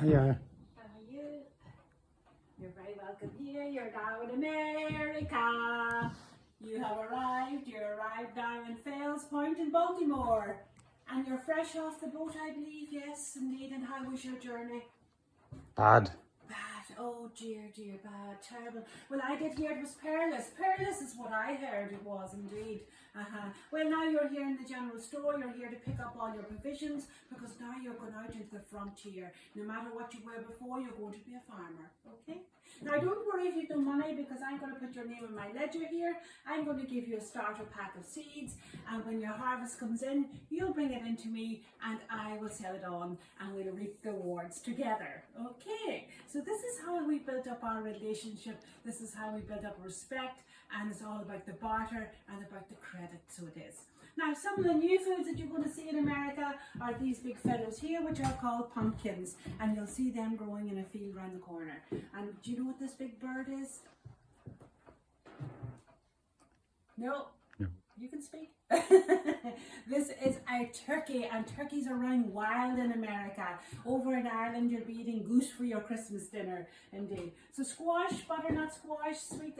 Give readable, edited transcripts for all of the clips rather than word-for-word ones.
Hiya. How are you? You're very welcome here. You're now in America. You have arrived. You arrived now in Fales Point in Baltimore. And you're fresh off the boat, I believe. Yes, indeed. And how was your journey? Bad. Bad. Oh dear, dear, bad. Terrible. Well, I did hear it was perilous. Perilous is what I heard it was indeed. Well, now you're here in the general store. You're here to pick up all your provisions because now you're going out into the frontier. No matter what you were before, you're going to be a farmer. Okay? Now, don't worry if you've no money because I'm going to put your name in my ledger here. I'm going to give you a starter pack of seeds, and when your harvest comes in, you'll bring it into me and I will sell it on and we'll reap the rewards together. Okay? So this is how we built up our relationship. This is how we built up respect, and it's all about the barter and about the credit, so it is. Now, some of the new foods that you're going to see in America are these big fellows here, which are called pumpkins, and you'll see them growing in a field around the corner. And do you know what this big bird is? No? No. You can speak. This is a turkey, and turkeys are running wild in America. Over in Ireland, you'll be eating goose for your Christmas dinner, indeed. So squash, butternut squash, sweet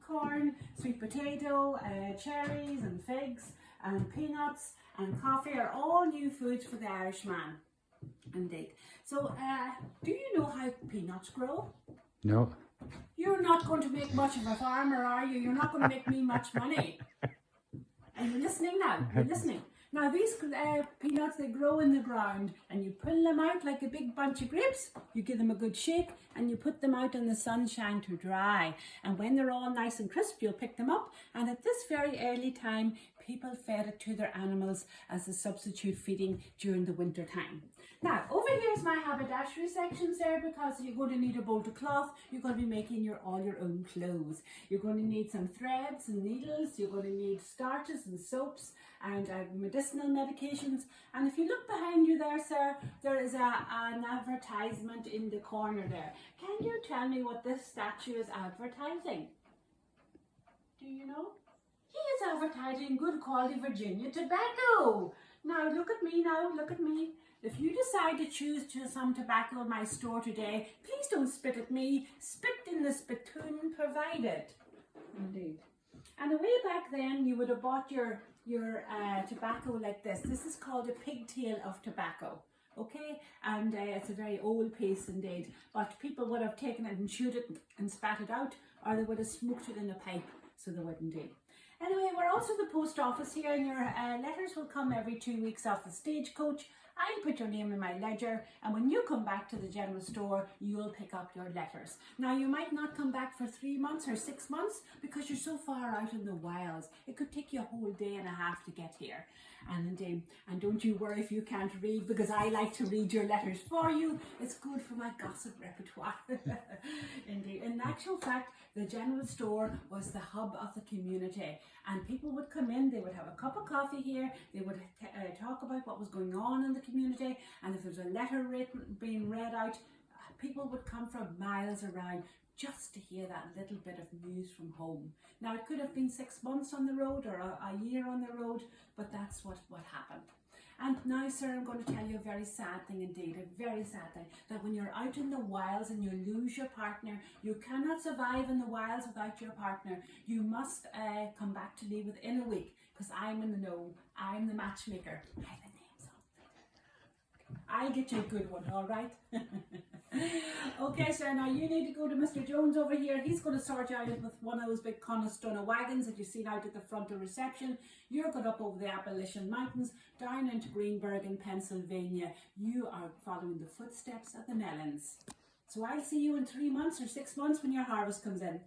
corn, sweet potato, cherries and figs, and peanuts and coffee are all new foods for the Irishman, indeed. So, do you know how peanuts grow? No. You're not going to make much of a farmer, are you? You're not going to make me much money. And you're listening now, you're listening. Now these peanuts, they grow in the ground and you pull them out like a big bunch of grapes. You give them a good shake and you put them out in the sunshine to dry. And when they're all nice and crisp, you'll pick them up. And at this very early time, people fed it to their animals as a substitute feeding during the winter time. Now, over here is my haberdashery sections there because you're going to need a bolt of cloth. You're going to be making all your own clothes. You're going to need some threads and needles. You're going to need starches and soaps and medicinal medications. And if you look behind you there, sir, there is an advertisement in the corner there. Can you tell me what this statue is advertising? Do you know? He is advertising good quality Virginia tobacco. Now look at me now, look at me. If you decide to choose some tobacco in my store today, please don't spit at me. Spit in the spittoon provided. Indeed. And way back then, you would have bought your tobacco like this. This is called a pigtail of tobacco. Okay, and it's a very old piece indeed. But people would have taken it and chewed it and spat it out, or they would have smoked it in a pipe, so they would indeed. Anyway, we're also the post office here, and your letters will come every 2 weeks off the stagecoach. I'll put your name in my ledger, and when you come back to the general store, you'll pick up your letters. Now, you might not come back for 3 months or 6 months because you're so far out in the wilds. It could take you a whole day and a half to get here. And don't you worry if you can't read, because I like to read your letters for you. It's good for my gossip repertoire. Indeed. In actual fact, the general store was the hub of the community, and people would come in, they would have a cup of coffee here, they would talk about what was going on in the community, and if there's a letter being read out, people would come from miles around just to hear that little bit of news from home. Now, it could have been 6 months on the road or a year on the road, but that's what happened. And now, sir, I'm going to tell you a very sad thing indeed, a very sad thing, that when you're out in the wilds and you lose your partner, you cannot survive in the wilds without your partner. You must come back to me within a week, because I'm in the know. I'm the matchmaker. I have the names on. I'll get you a good one, all right? Okay, sir, now you need to go to Mr. Jones over here. He's going to sort you out with one of those big Conestoga wagons that you've seen out at the front of reception. You're going up over the Appalachian Mountains, down into Greenberg in Pennsylvania. You are following the footsteps of the melons. So I'll see you in 3 months or 6 months when your harvest comes in.